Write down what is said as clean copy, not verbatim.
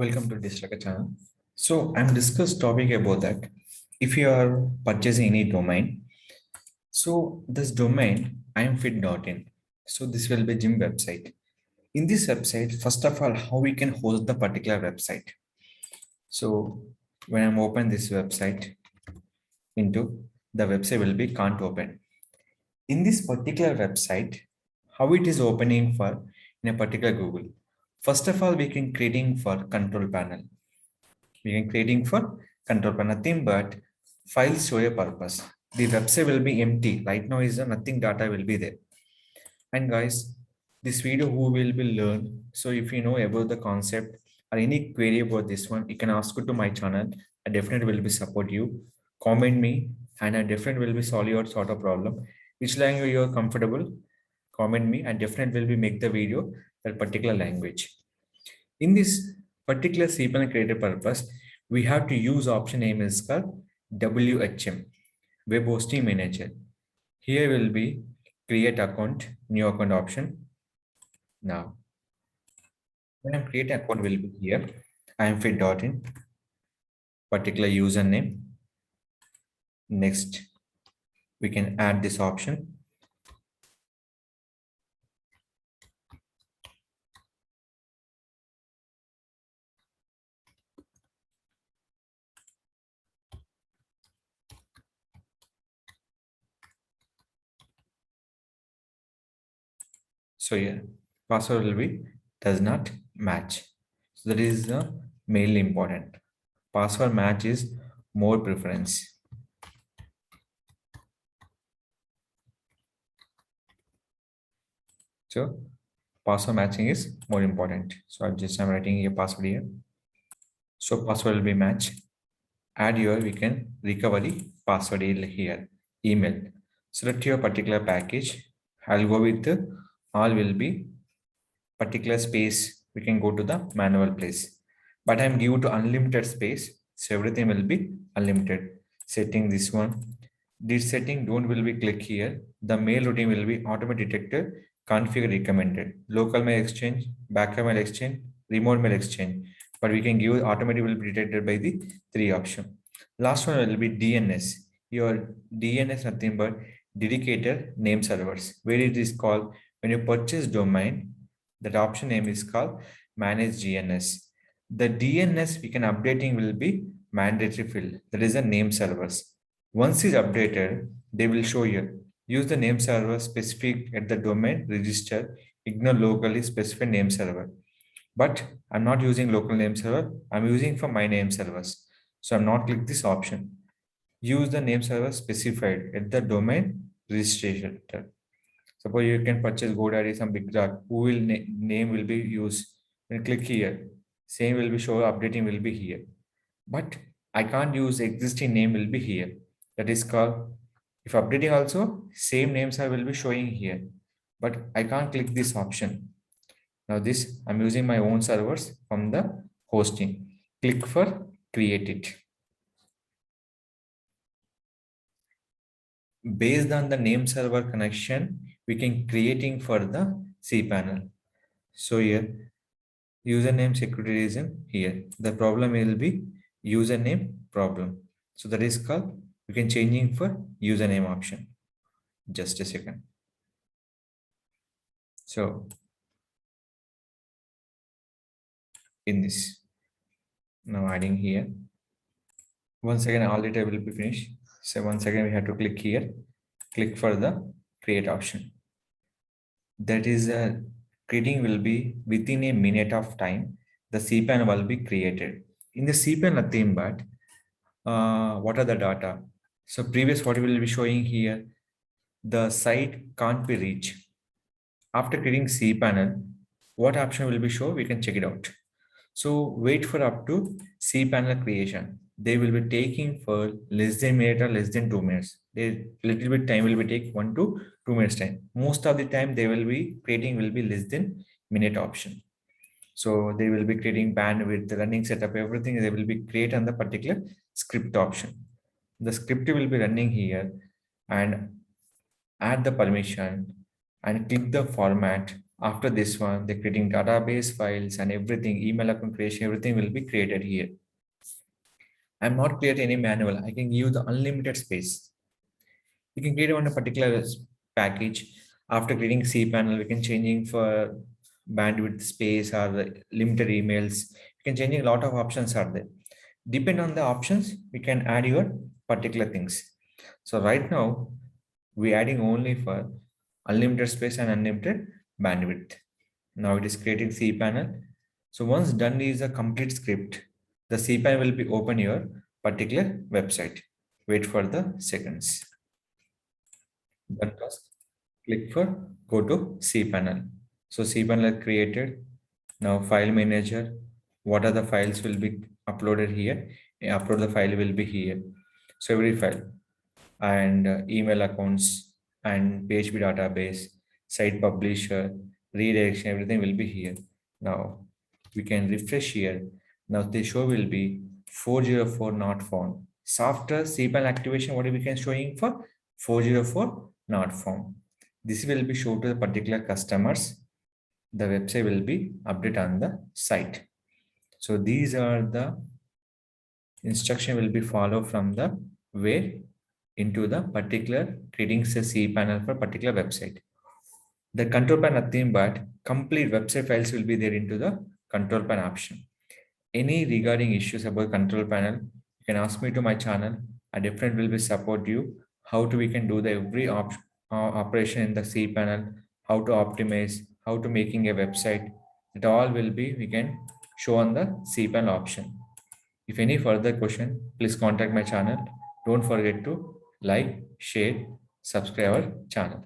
Welcome to Digital Rakesh channel. So I'm discuss topic about that. If you are purchasing any domain, so this domain imfit.in. So this will be gym website. In this website, first of all, how we can host the particular website. So when I'm open this website into the website will be can't open. In this particular website, how it is opening for in a particular Google. First of all, we can creating for control panel. We can creating for control panel, nothing but files show a purpose. The website will be empty. Right now is nothing data will be there. And guys, this video who will be learn. So if you know about the concept or any query about this one, you can ask it to my channel. I definitely will be support you. Comment me and I definitely will be solve your sort of problem. Which language you are comfortable, comment me and definitely will be make the video that particular language. In this particular cpanel created purpose, we have to use option name is called WHM, Web Hosting Manager. Here will be create account, new account option. Now, when I create account will be here, imfit.in, particular username. Next, we can add this option. So here, password will be does not match. So that is the mainly important. Password match is more preference. So password matching is more important. So I'm writing a password here. So password will be matched. Add your we can recovery password here. Email. Select your particular package. I'll go with the all will be particular space. We can go to the manual place. But I'm give to unlimited space. So everything will be unlimited. Setting this one. This setting don't will be click here. The mail routine will be automatic detector configure recommended. Local mail exchange, backup mail exchange, remote mail exchange. But we can give automatic will be detected by the three option. Last one will be DNS. Your DNS nothing but dedicated name servers. Where it is called when you purchase domain, that option name is called manage DNS. The DNS we can updating will be mandatory field. That is a name servers. Once is updated, they will show you. Use the name server specific at the domain register. Ignore locally specified name server. But I'm not using local name server. I'm using for my name servers. So I'm not click this option. Use the name server specified at the domain registration. Suppose you can purchase GoDaddy, some big dot, who will name will be used. When click here, same will be show updating will be here. But I can't use existing name will be here. That is called, if updating also, same names I will be showing here. But I can't click this option. Now this, I'm using my own servers from the hosting. Click for create it. Based on the name server connection, we can creating for the cpanel. So here, username security reason here. The problem will be username problem. So that is called, we can changing for username option. Just a second. So in this, now adding here. Once again, all data will be finished. So once again, we have to click here, click for the create option. That is creating will be within a minute of time. The cpanel will be created. In the cpanel, nothing but what are the data? So previous what will be showing here, the site can't be reached. After creating cpanel, what option will be show? We can check it out. So wait for up to cpanel creation. They will be taking for less than minute or less than 2 minutes. They little bit time will be take 1 to 2 minutes time. Most of the time they will be creating will be less than minute option. So they will be creating bandwidth, the running setup, everything they will be create on the particular script option. The script will be running here and add the permission and click the format After this one, they're creating database files and everything, email account creation, everything will be created here. I'm not creating any manual. I can give the unlimited space. We can create on a particular package. After creating cpanel, we can changing for bandwidth space or the limited emails. You can changing a lot of options are there. Depend on the options, we can add your particular things. So right now, we adding only for unlimited space and unlimited bandwidth. Now it is creating cpanel. So once done is a complete script, the cpanel will be open your particular website. Wait for the seconds. Done task. Click for go to cpanel. So cpanel created. Now file manager. What are the files will be uploaded here? Upload the file will be here. So every file and email accounts and PHP database, site publisher, redirection, everything will be here. Now we can refresh here. Now the show will be 404 not found. After cpanel activation, what we can showing for 404 not found. This will be shown to the particular customers. The website will be updated on the site. So these are the instruction will be followed from the way into the particular creating a cpanel for particular website. The control panel nothing but complete website files will be there into the control panel option. Any regarding issues about control panel, you can ask me to my channel. I definitely will be support you. How to we can do the every operation in the cpanel, how to optimize, how to making a website. It all will be we can show on the cpanel option. If any further question, please contact my channel. Don't forget to like, share, subscribe our channel.